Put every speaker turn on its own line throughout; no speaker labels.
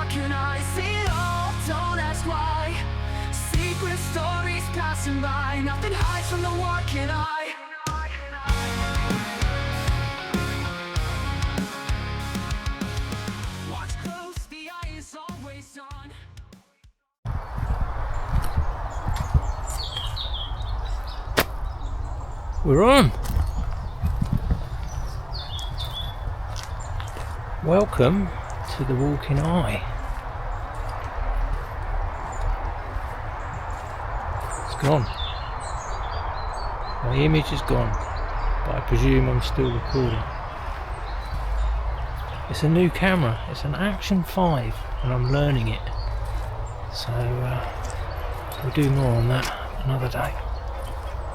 can I see it all? Don't ask why. Secret stories passing by, nothing hides from the walking eye. Watch close, the eye is always on.
We're on! Welcome to the walking eye. It's gone. My image is gone, but I presume I'm still recording. It's a new camera, it's an Action 5 and I'm learning it. So we'll do more on that another day.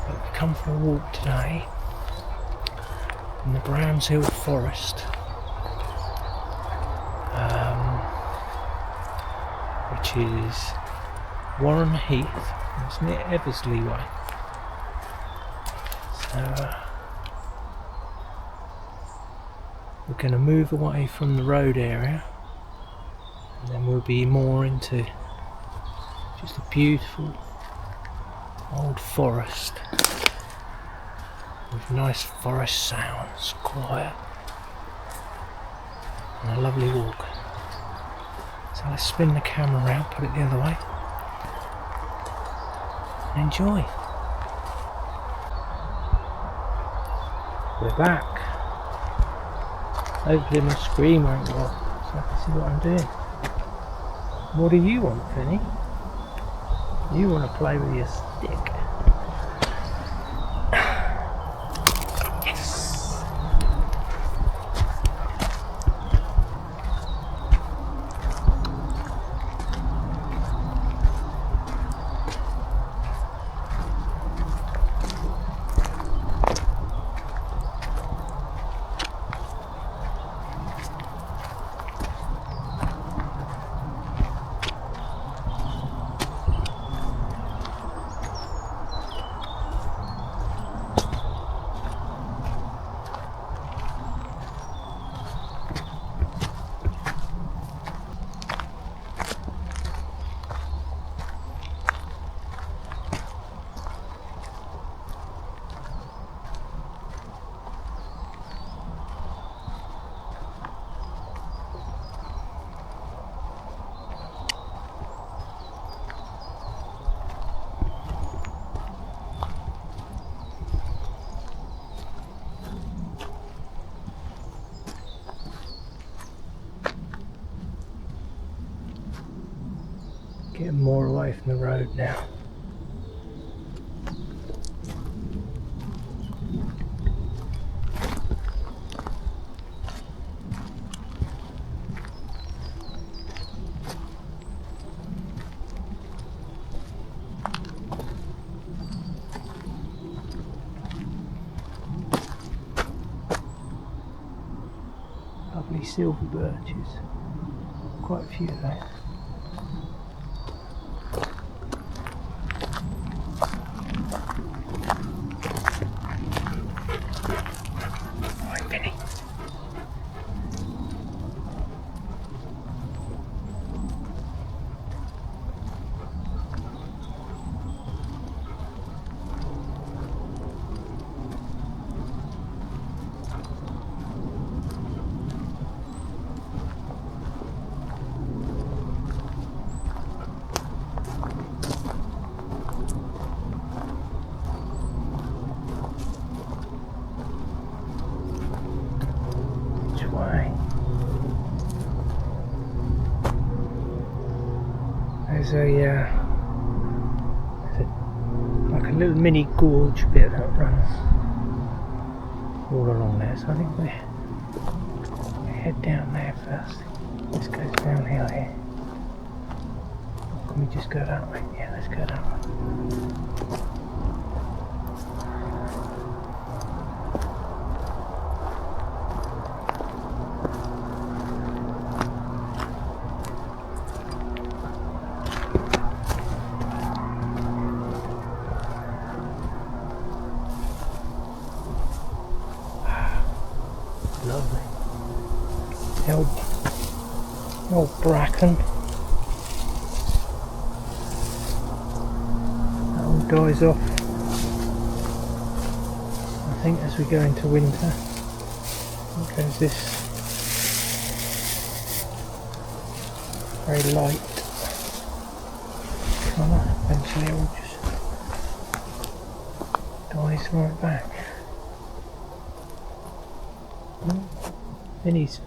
But we've come for a walk today in the Bramshill Forest, which is Warren Heath. It's near Eversley Way. So we're going to move away from the road area, and then we'll be more into just a beautiful old forest with nice forest sounds, quiet, and a lovely walk. So let's spin the camera around, put it the other way, and enjoy. We're back. Hopefully my screen won't go off so I can see what I'm doing. What do you want, Finny? You want to play with your stick? Yes! Getting more away from the road now. Lovely silver birches, quite a few of those. There's like a little mini gorge bit that runs all along there, so I think we head down there first. This goes downhill here. Or can we just go that way? Yeah, let's go that way. Lovely. Help. Old bracken. That all dies off, I think, as we go into winter. Because this very light colour eventually it will just dies right back. Finny's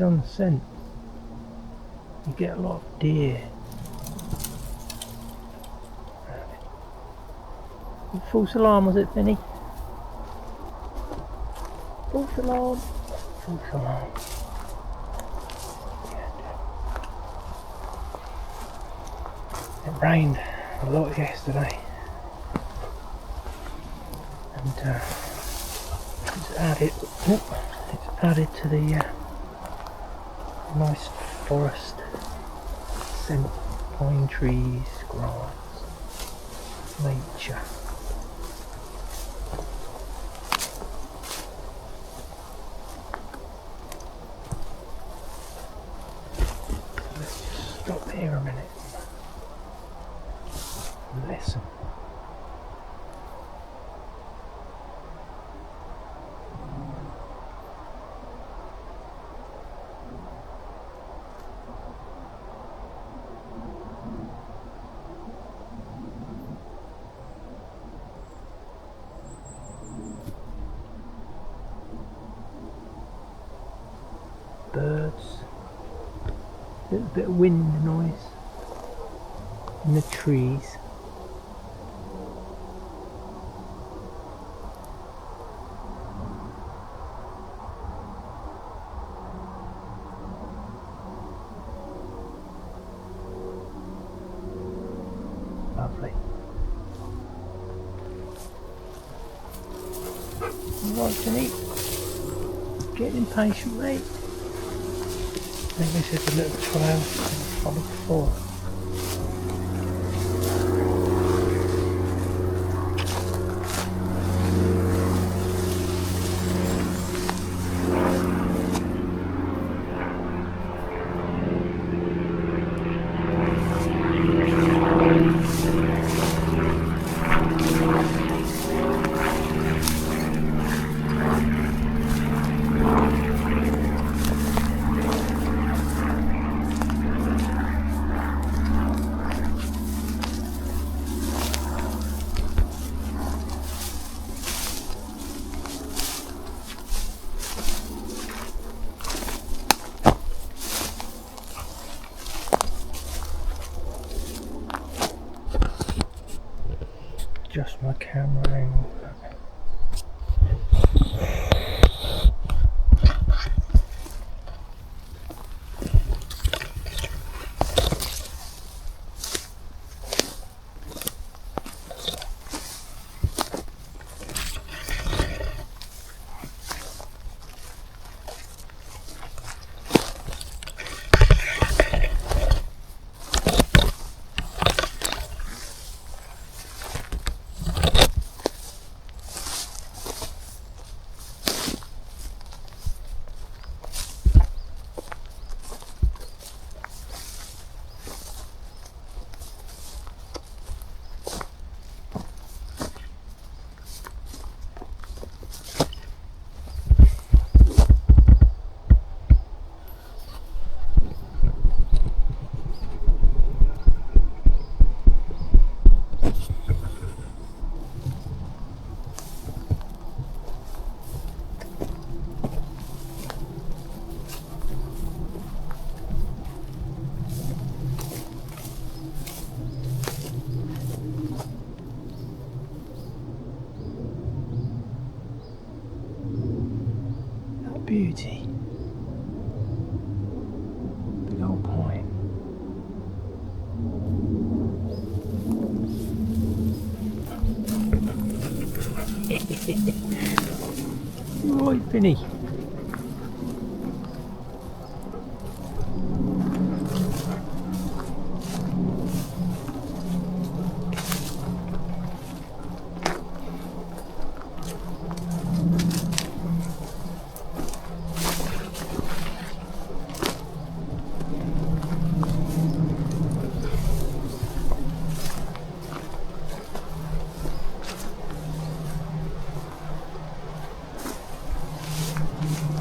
on the scent. You get a lot of deer. False alarm, was it, Finny? False alarm. False alarm. It rained a lot yesterday, and it's added to the nice forest scent, pine trees, grass, nature. Let's just stop here a minute and listen. Birds, a little bit of wind noise in the trees. Lovely. Right, Finny. Getting impatient, mate. I think this is a little trail I've followed before. Just my camera angle. Beauty. Big old pine. Right, Finny.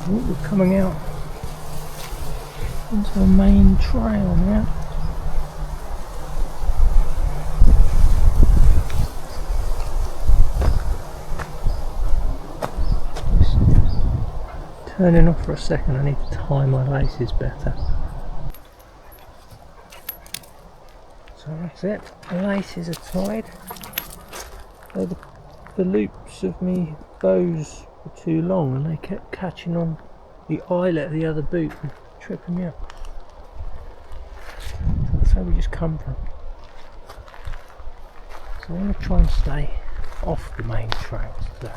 We're coming out into the main trail now. Just turning off for a second, I need to tie my laces better. So that's it, the laces are tied. The loops of me bows were too long and they kept catching on the eyelet of the other boot and tripping me up. So that's where we just come from. So I'm going to try and stay off the main trails today.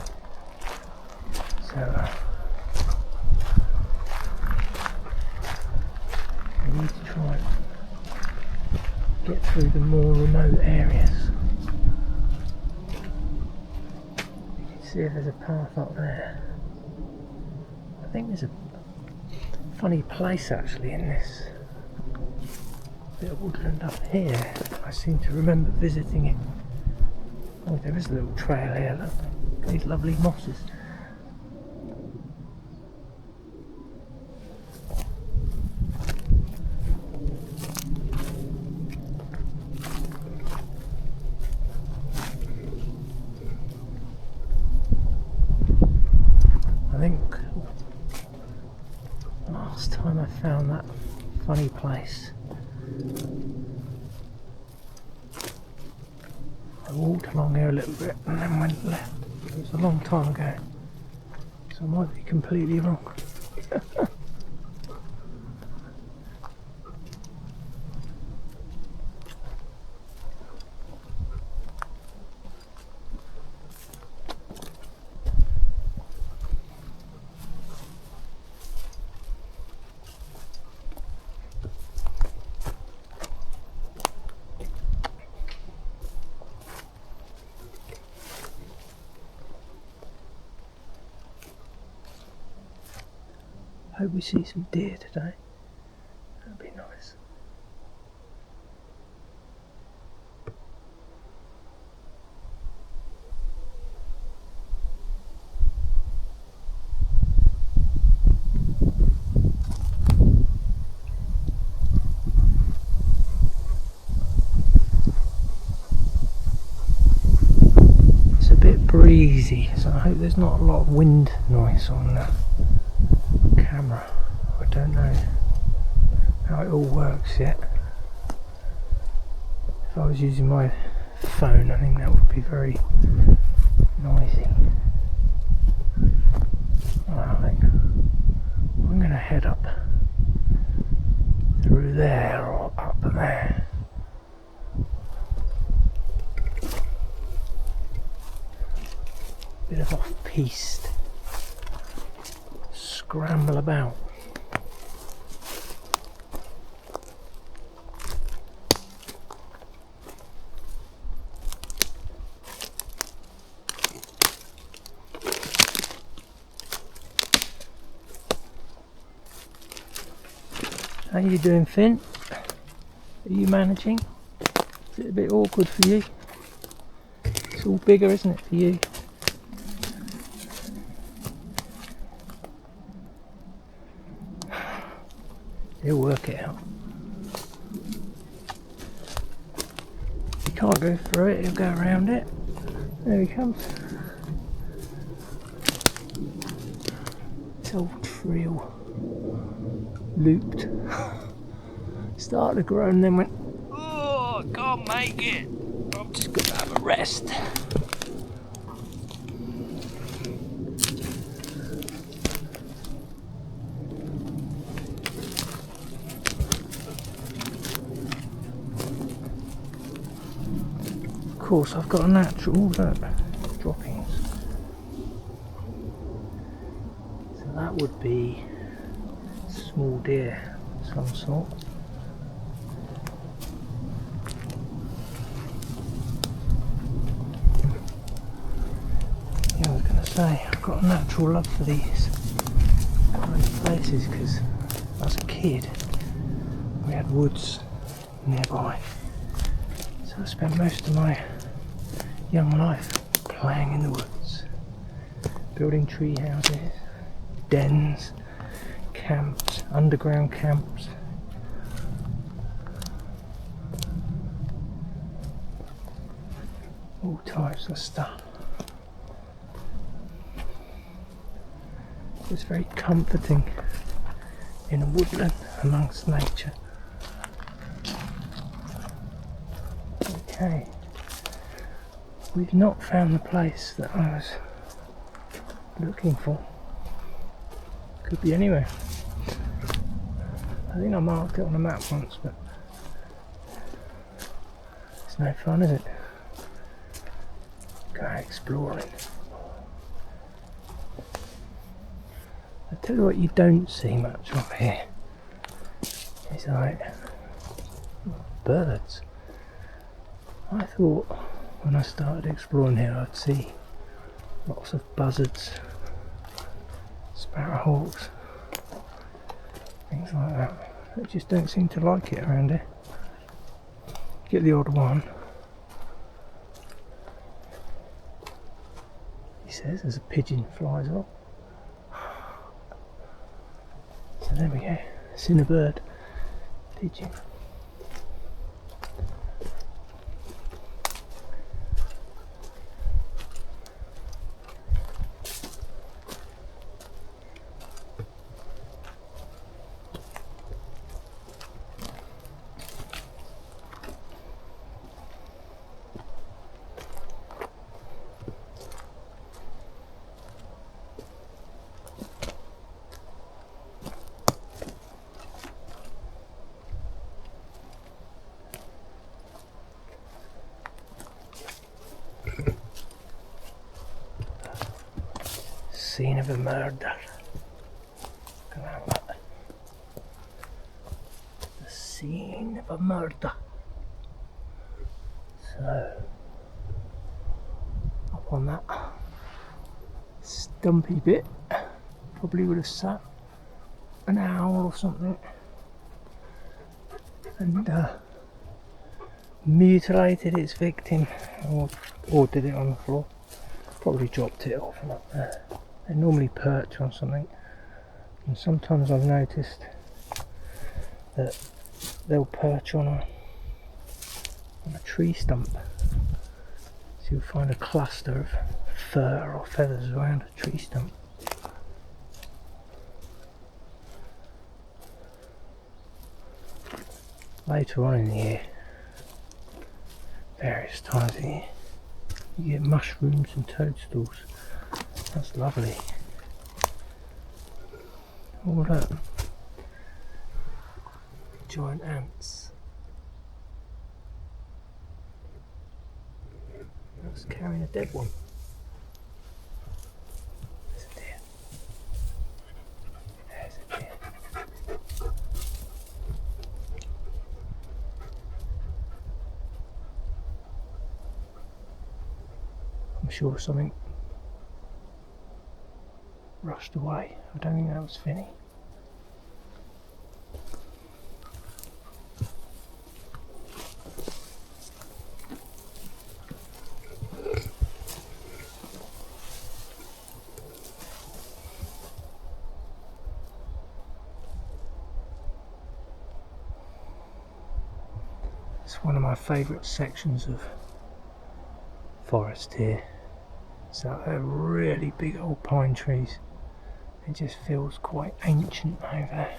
So I need to try and get through the more remote areas. See if there's a path up there. I think there's a funny place actually in this bit of woodland up here. I seem to remember visiting it. Oh, there is a little trail here, look. These lovely mosses. I think last time I found that funny place, I walked along here a little bit and then went left. It was a long time ago, so I might be completely wrong. Hope we see some deer today. That'd be nice. It's a bit breezy, so I hope there's not a lot of wind noise on that camera. I don't know how it all works yet. If I was using my phone, I think that would be very noisy. Well, I think I'm going to head up through there or up there. Bit of off-piste scramble about. How you doing, Finn? Are you managing? Is it a bit awkward for you? It's all bigger, isn't it, for you? He'll work it out. If he can't go through it, he'll go around it. There he comes. This old trail looped. Started to grow and then went, oh, I can't make it. I'm just going to have a rest. Of course, I've got a natural droppings. So that would be small deer of some sort. Yeah, I was going to say, I've got a natural love for these kind of places because as a kid we had woods nearby. So I spent most of my young life playing in the woods, building tree houses, dens, camps, underground camps. All types of stuff. It's very comforting in a woodland amongst nature. Okay, we've not found the place that I was looking for. Could be anywhere. I think I marked it on a map once, but it's no fun, is it? Go exploring. I tell you what you don't see much of here. It's like birds. I thought when I started exploring here I'd see lots of buzzards, sparrowhawks, things like that. They just don't seem to like it around here. Get the odd one. He says as a pigeon flies off. So there we go. Seen a bird. Pigeon. Scene of a murder. The scene of a murder. So, up on that stumpy bit, probably would have sat an owl or something and mutilated its victim, or did it on the floor. Probably dropped it off and up there. They normally perch on something, and sometimes I've noticed that they'll perch on a tree stump. So you'll find a cluster of fur or feathers around a tree stump. Later on in the year, various times of the year, you get mushrooms and toadstools. That's lovely. Oh look, giant ants. That's carrying a dead one. There's a deer. There's a deer. I'm sure something rushed away. I don't think that was Finny. It's one of my favourite sections of forest here. It's like really big old pine trees. It just feels quite ancient over there.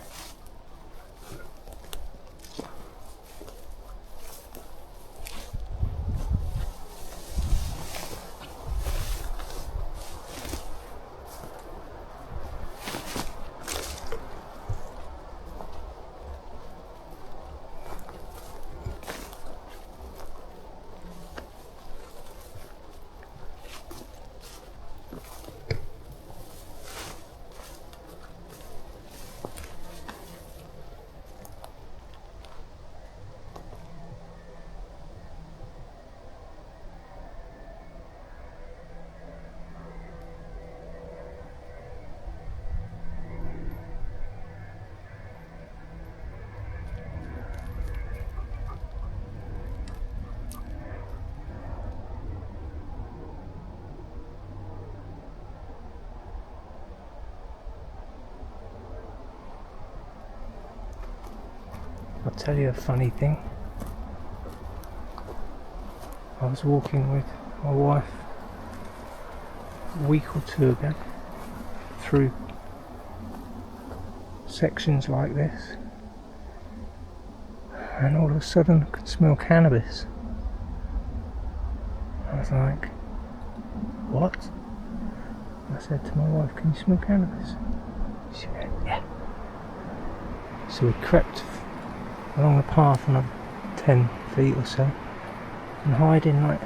I'll tell you a funny thing. I was walking with my wife a week or two ago through sections like this, and all of a sudden I could smell cannabis. I was like, what? I said to my wife, can you smell cannabis? She went, yeah. So we crept along the path another 10 feet or so, and hiding like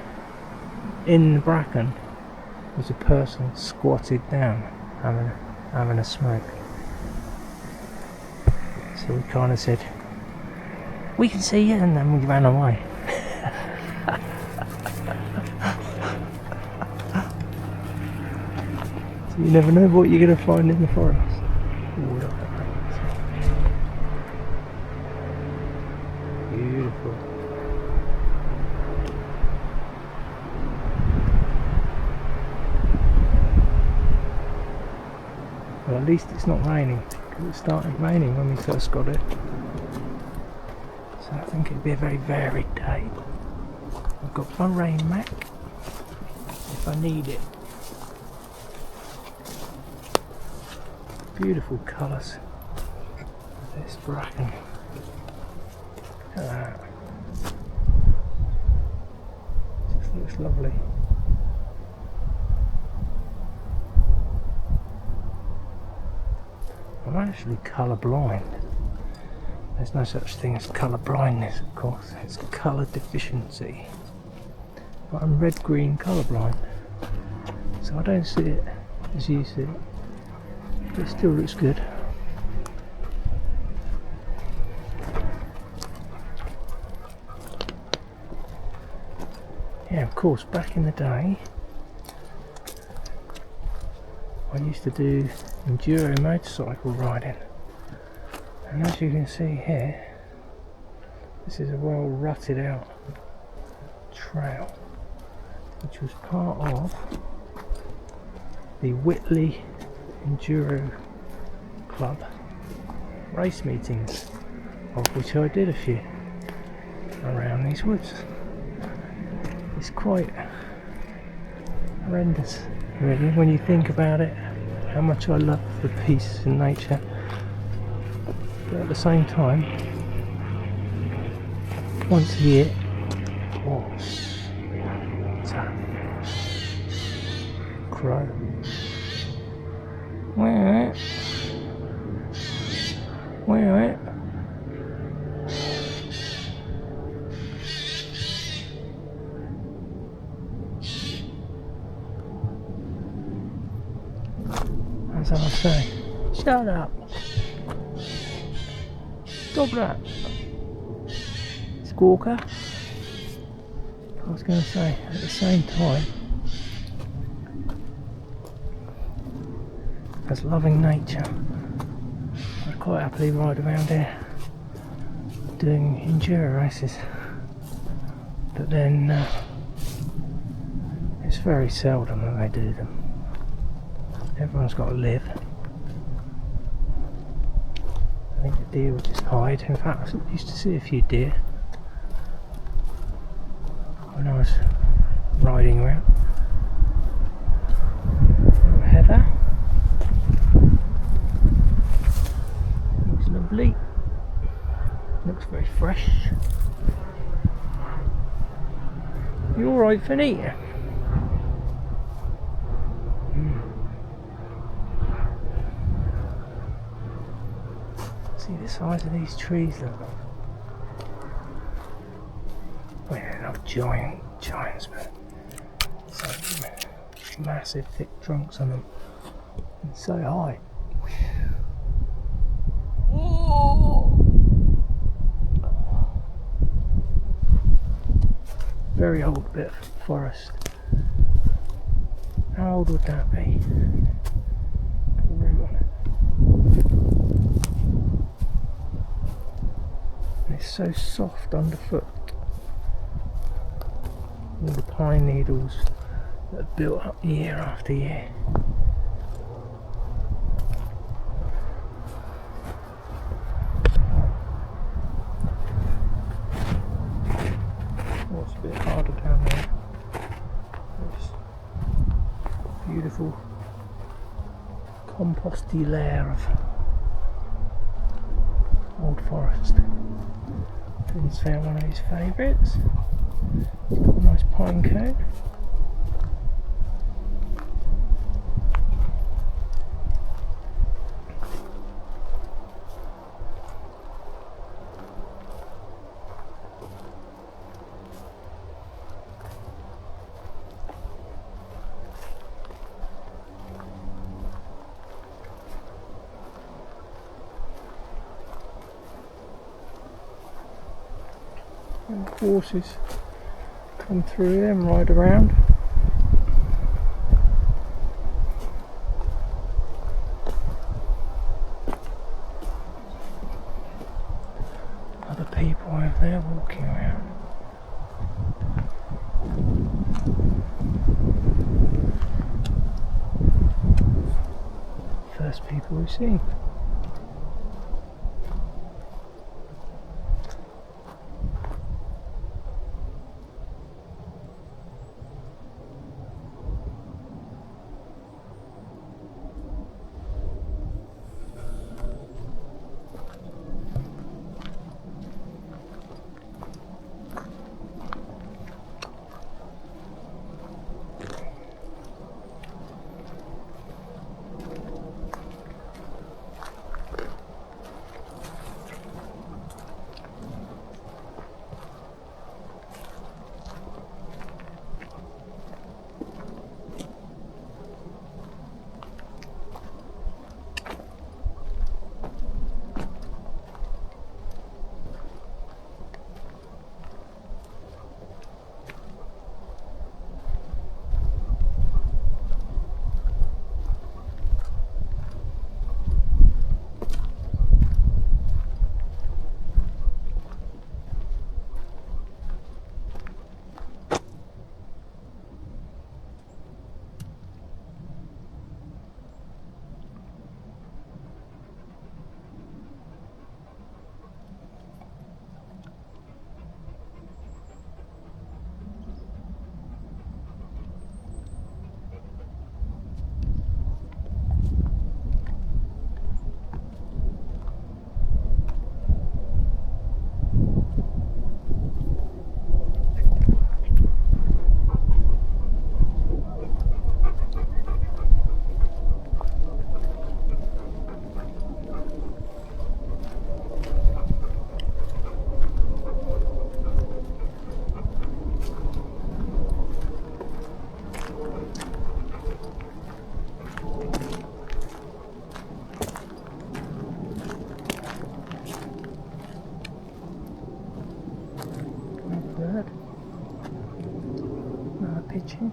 in the bracken was a person squatted down having a smoke. So we kind of said, we can see you, and then we ran away. So you never know what you're going to find in the forest. Ooh, look at that. Beautiful. Well, at least it's not raining, because it started raining when we first got it. So I think it'll be a very varied day. I've got my rain mat if I need it. Beautiful colours of this bracken. Look at that. Just looks lovely. I'm actually colour blind. There's no such thing as colour blindness, of course. It's colour deficiency. But I'm red-green colourblind, so I don't see it as you see it. But it still looks good. Yeah, of course, back in the day, I used to do enduro motorcycle riding. And as you can see here, this is a well rutted out trail, which was part of the Whitley Enduro Club race meetings, of which I did a few around these woods. It's quite horrendous, really, when you think about it, how much I love the peace in nature, but at the same time, once a year, what's that? Crow. Where it? Where it? As I was saying, shut up! Stop that! Squawker. I was going to say, at the same time, as loving nature, I'd quite happily ride around here doing enduro races, but then it's very seldom that they do them. Everyone's got to live. I think the deer would just hide. In fact, I used to see a few deer when I was riding around. Heather. Looks lovely. Looks very fresh. You alright, Finny? See the size of these trees, look. Well, they're not giants, but so massive, thick trunks on them. And so high. Oh. Very old bit of forest. How old would that be? Put a root on it. And it's so soft underfoot. All the pine needles that have built up year after year. composty layer of old forest. Finn's found one of his favourites. It's got a nice pine cone. And horses come through there and ride around. Other people over there walking around. First people we've seen. Pigeon.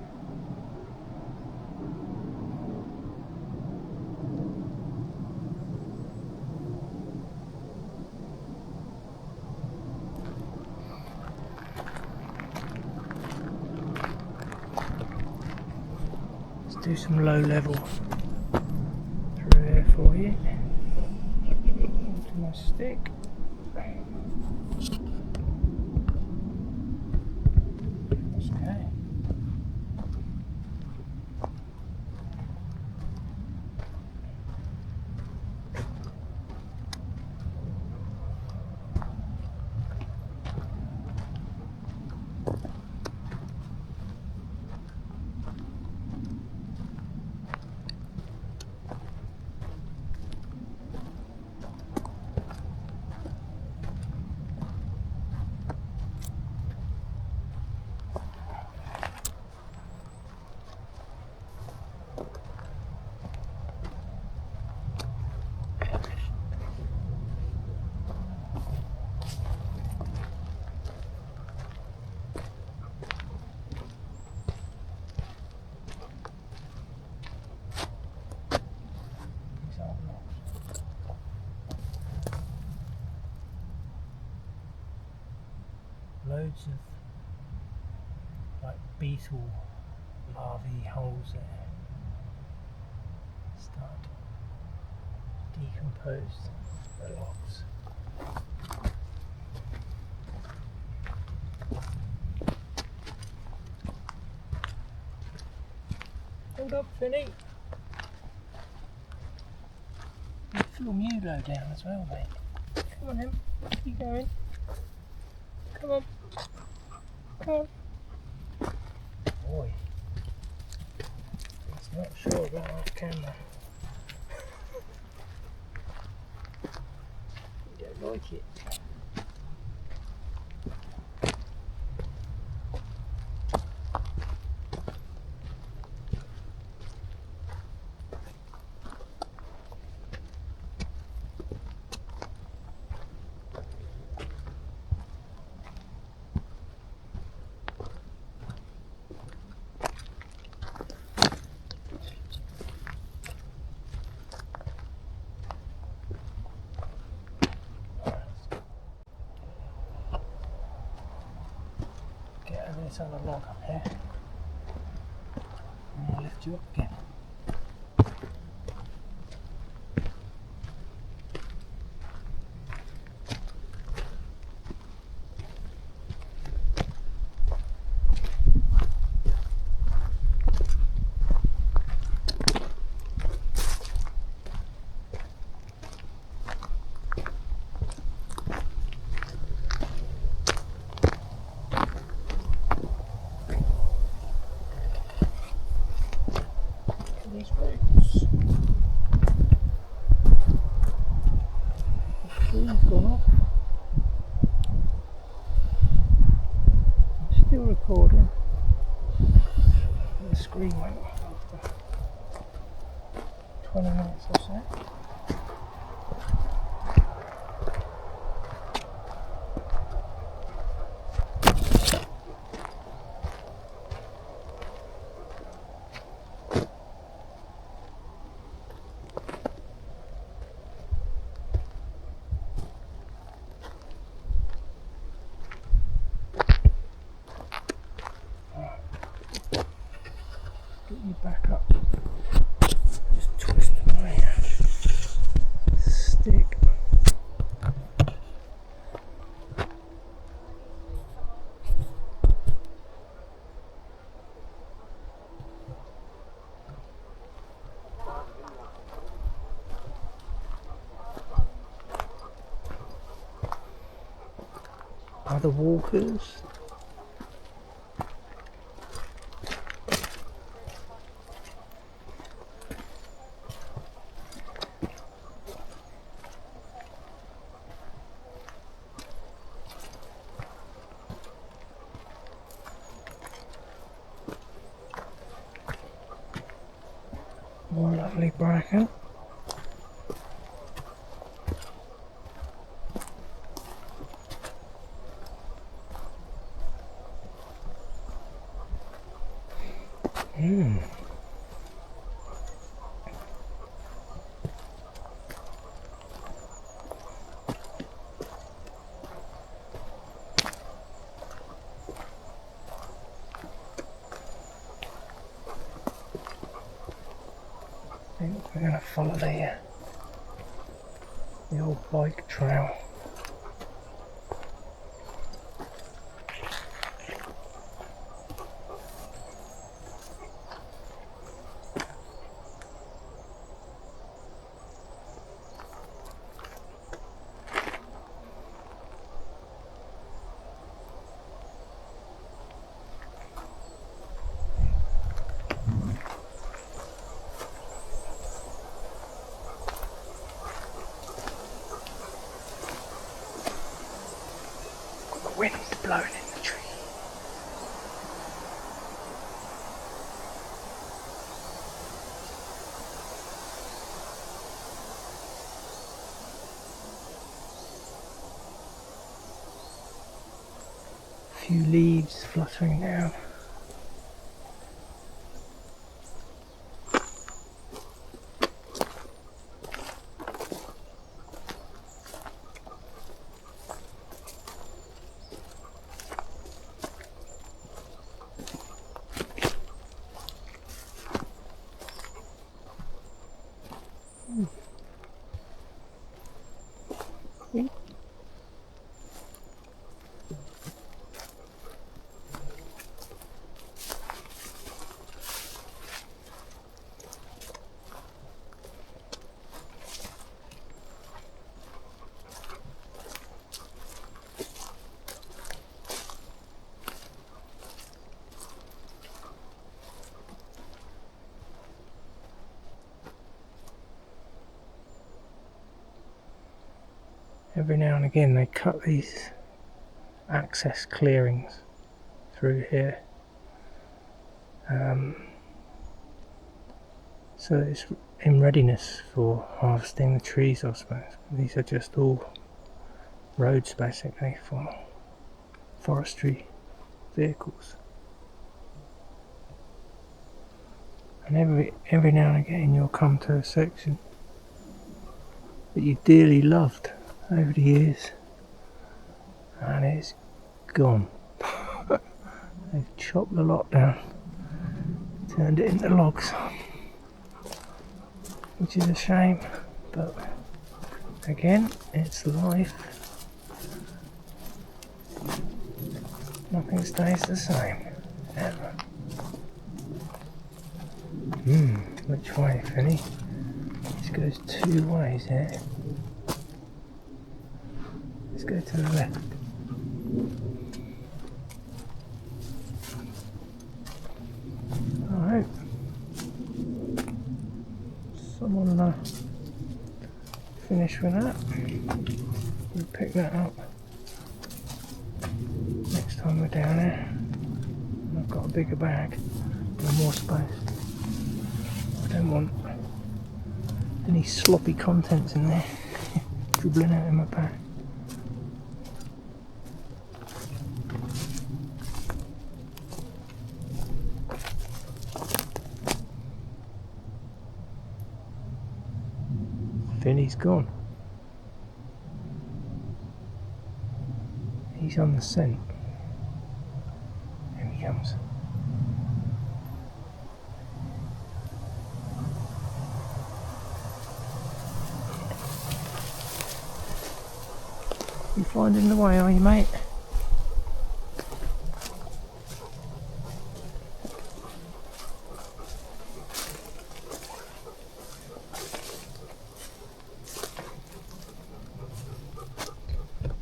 Let's do some low level through here for you. Onto my stick. Okay. Loads of like beetle larvae holes there. Start to decompose the logs. Hold up, Finny. film you low down as well, mate. Come on then, keep going. Come on. Come on. Boy. He's not sure about off camera. You don't like it. Get over this other log up here. And I'll lift you up again. These roots. The tree's gone off. I'm still recording. The screen went off after 20 minutes or so. Get you back up. Just twist my stick. Other walkers. More lovely bracken. I think we're going to follow the old bike trail. Wind's blowing in the tree. A few leaves fluttering down. every now and again they cut these access clearings through here. So it's in readiness for harvesting the trees, I suppose. These are just all roads basically for forestry vehicles. And every now and again you'll come to a section that you dearly loved over the years, and it's gone. They've chopped the lot down, turned it into logs, which is a shame, but again, it's life. Nothing stays the same, ever. Which way, Finny? This goes two ways here. Let's go to the left. Alright. Someone finish with that. We'll pick that up next time we're down there. I've got a bigger bag and more space. I don't want any sloppy contents in there dribbling out in my bag. Finny's gone. He's on the scent. Here he comes. You finding the way, are you, mate?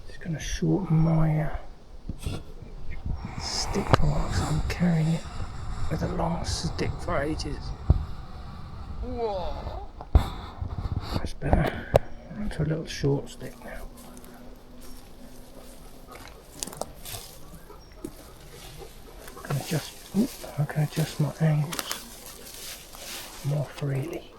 Just going to shorten my stick for a while, so I'm carrying it with a long stick for ages. Whoa! That's better. Onto a little short stick now. I can adjust my angles more freely.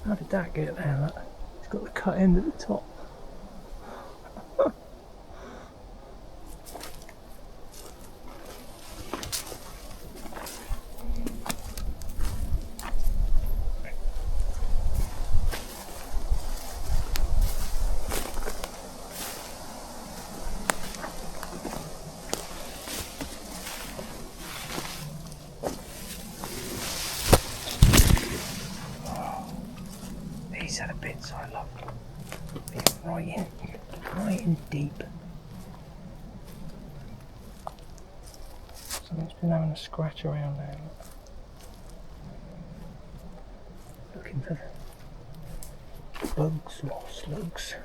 How did that get there? Look? It's got the cut end at the top. These are the bits I love. Being right in deep. Something's been having a scratch around there. Looking for the bugs or slugs.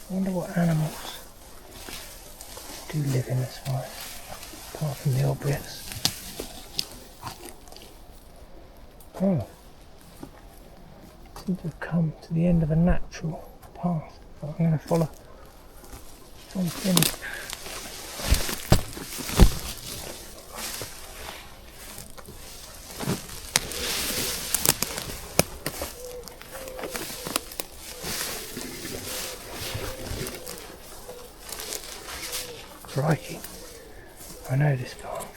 I wonder what animals do live in this forest, apart from the obvious. Oh, seem to have come to the end of a natural path, but I'm going to follow Tom Finny. Crikey, I know this path.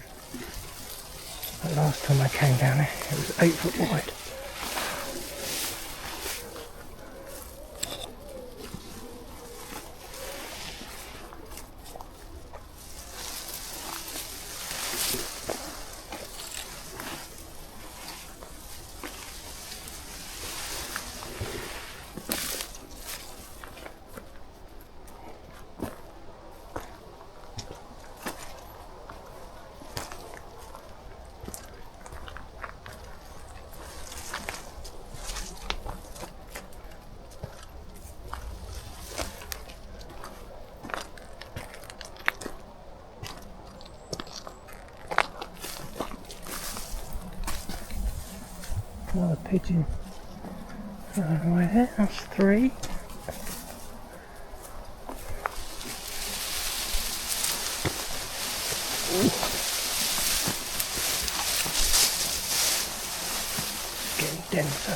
The last time I came down here, it was 8 foot wide. pigeon flying away there. That's 3. Getting dense, I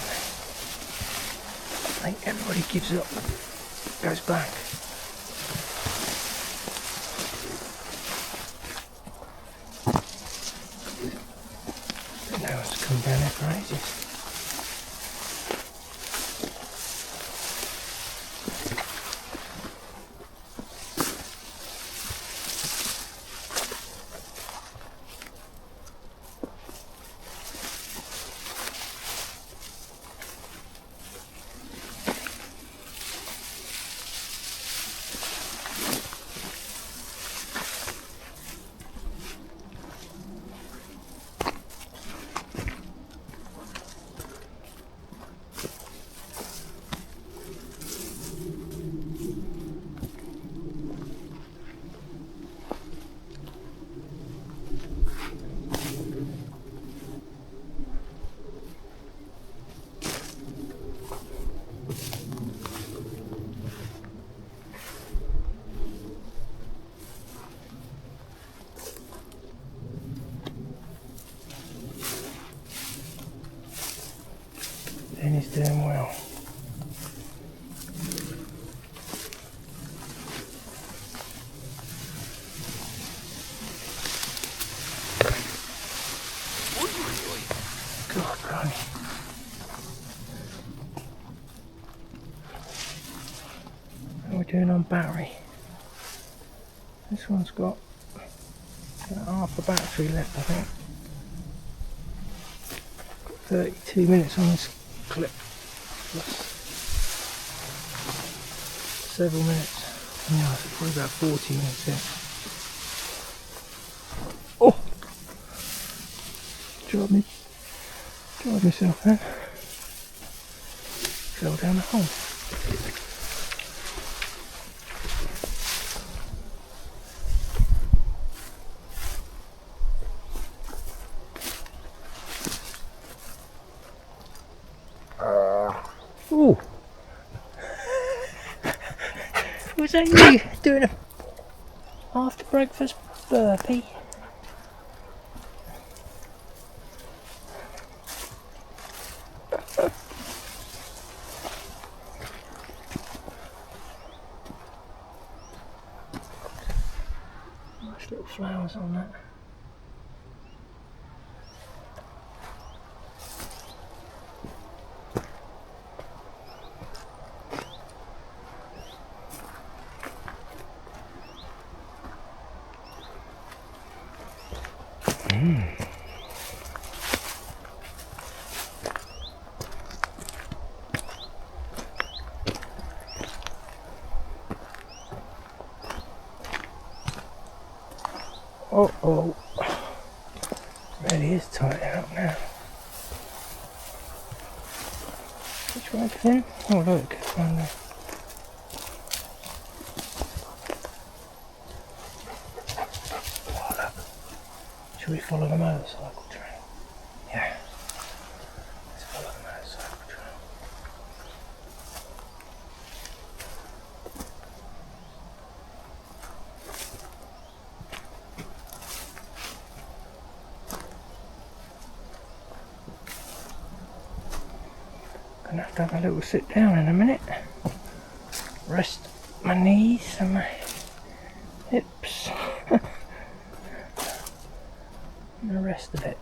think everybody gives up, goes back. No one's come down there for ages. And he's doing well. God, Ronnie. How are we doing on battery? This one's got half a battery left, I think. Got 32 minutes on this clip, plus several minutes. Yeah, so probably about 40 minutes in. Oh! Drive myself then. Fell down the hole. Ooh. Was that you doing a after breakfast burpee? Nice little flowers on that. Oh, really is tightening up now. Which way, Finn? Oh look, on there. Oh look. Should we follow the motorcycle trail? Yeah. Let's follow the motorcycle trail. Gonna have to have a little sit down in a minute. Rest my knees and my hips. And the rest of it.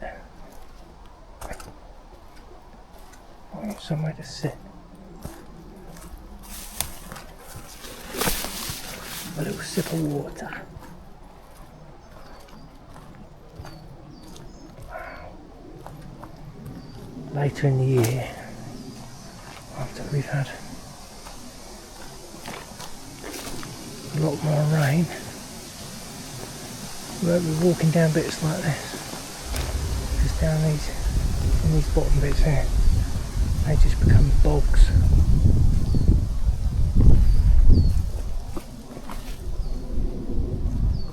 I want somewhere to sit. A little sip of water. Wow. Later in the year, after we've had a lot more rain, we're walking down bits like this. Just down in these bottom bits here, they just become bogs.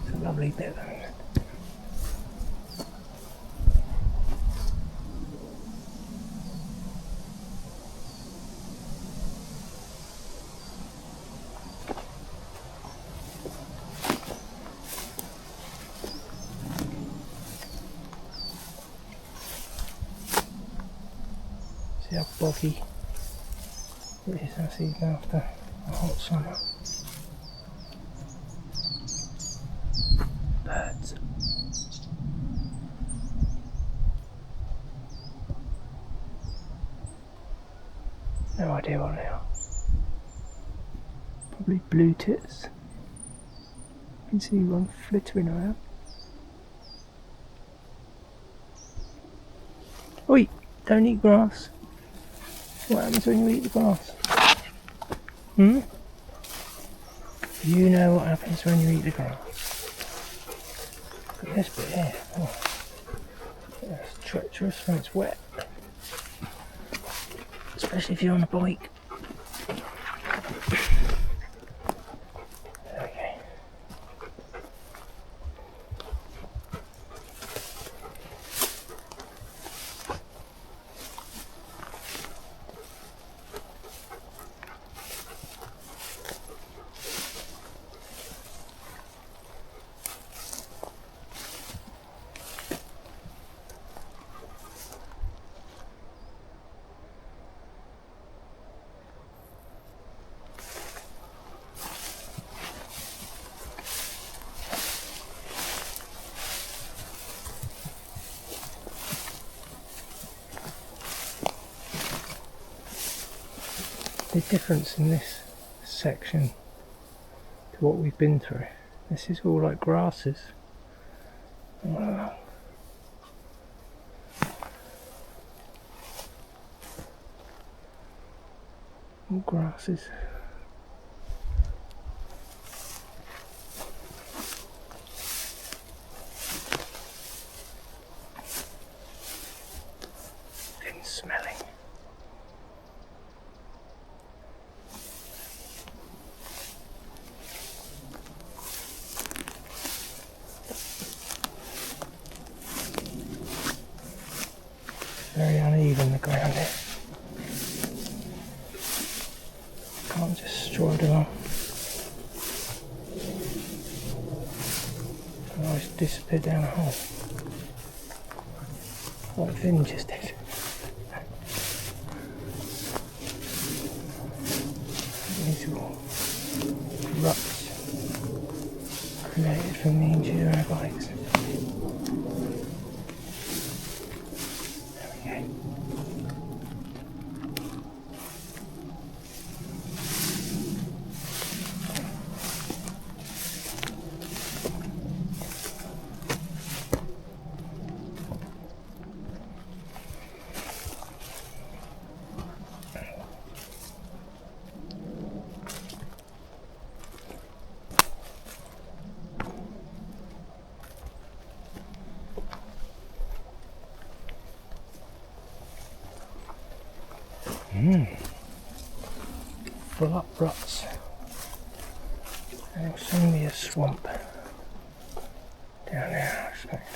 It's a lovely bit, isn't it? how boggy it is as even after a hot summer. Birds. No idea what they are. Probably blue tits. You can see one flittering around. Oi! Don't eat grass. What happens when you eat the grass? Hmm? You know what happens when you eat the grass. Look at this bit here. Oh. That's treacherous when it's wet. Especially if you're on a bike. Okay. The difference in this section to what we've been through. This is all like grasses. All grasses. Thin smelling. Very uneven the ground here. Can't just stride along. Can always disappear down a hole. Like Finn just did. These are all ruts created from the enduro bikes. Full up ruts. And it'll soon be a swamp down there, I expect.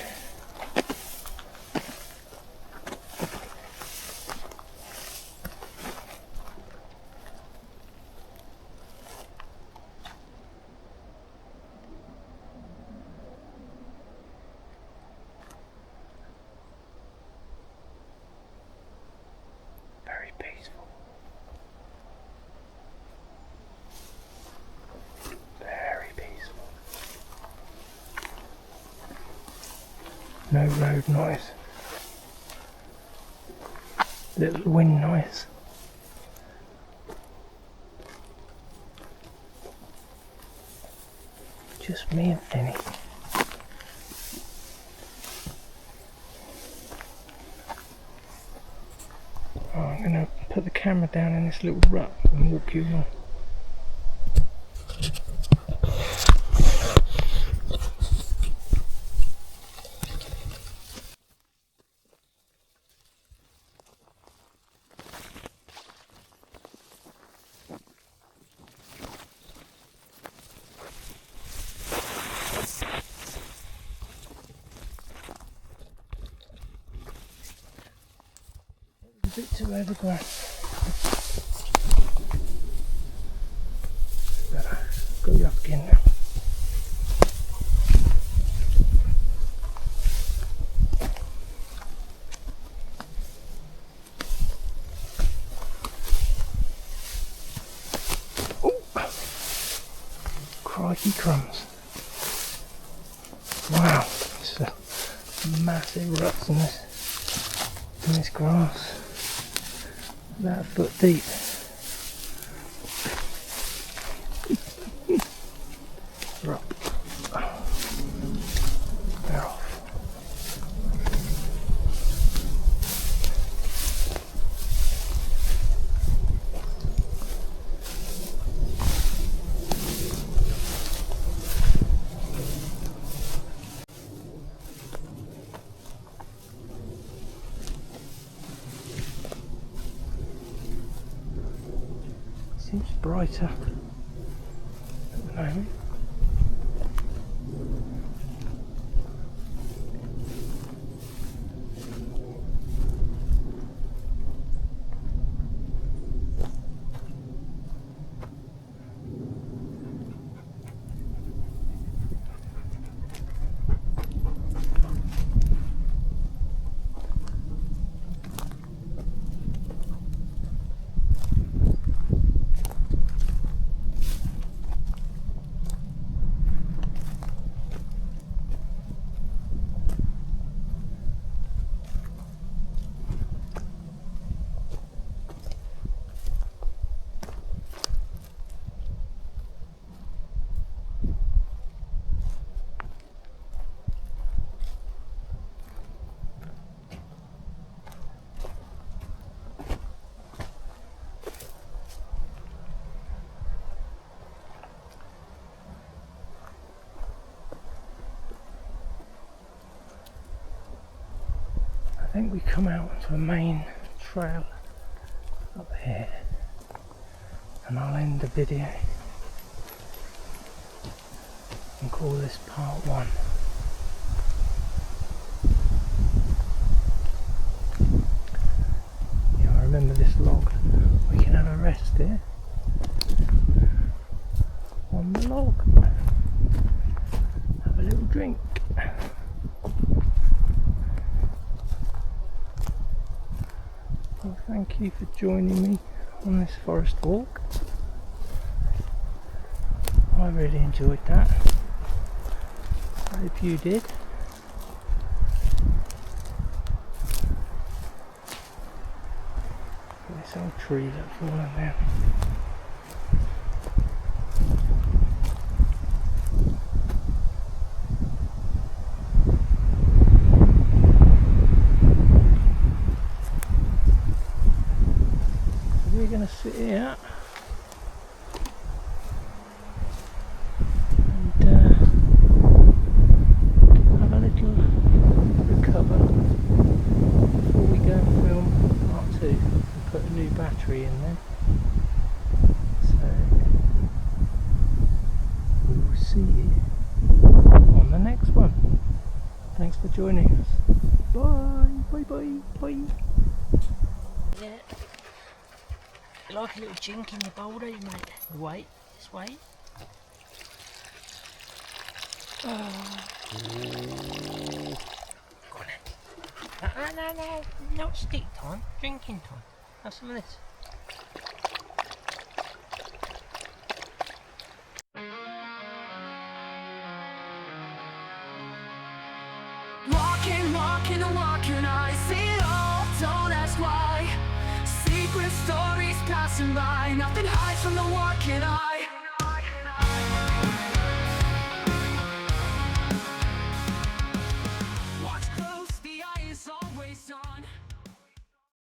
Very peaceful. No road noise. Little wind noise. Just me and Finny. Oh, I'm going to put the camera down in this little rut and walk you along. A bit too overgrown. But I've got you up again now. crikey crumbs. Wow, it's a massive ruts in this grass. About a foot deep. Right. They're off. Seems brighter at the moment. I think we come out to a main trail up here, and I'll end the video and call this part 1. Yeah, I remember this log. We can have a rest here on the log, have a little drink. Well, thank you for joining me on this forest walk. I really enjoyed that. I hope you did. This old tree that's fallen down. We're going to sit here and have a little recover before we go and film part 2 and put a new battery in there. So we will see you on the next one. Thanks for joining us. Bye, bye, bye, bye. Yeah. You like a little chink in your bowl, do you, mate? Wait, just wait. Oh. Go on then. No, not stick time, drinking time. Have some of this.
Walking, I see it all, don't ask why. Secret stories passing by, nothing hides from the walking eye.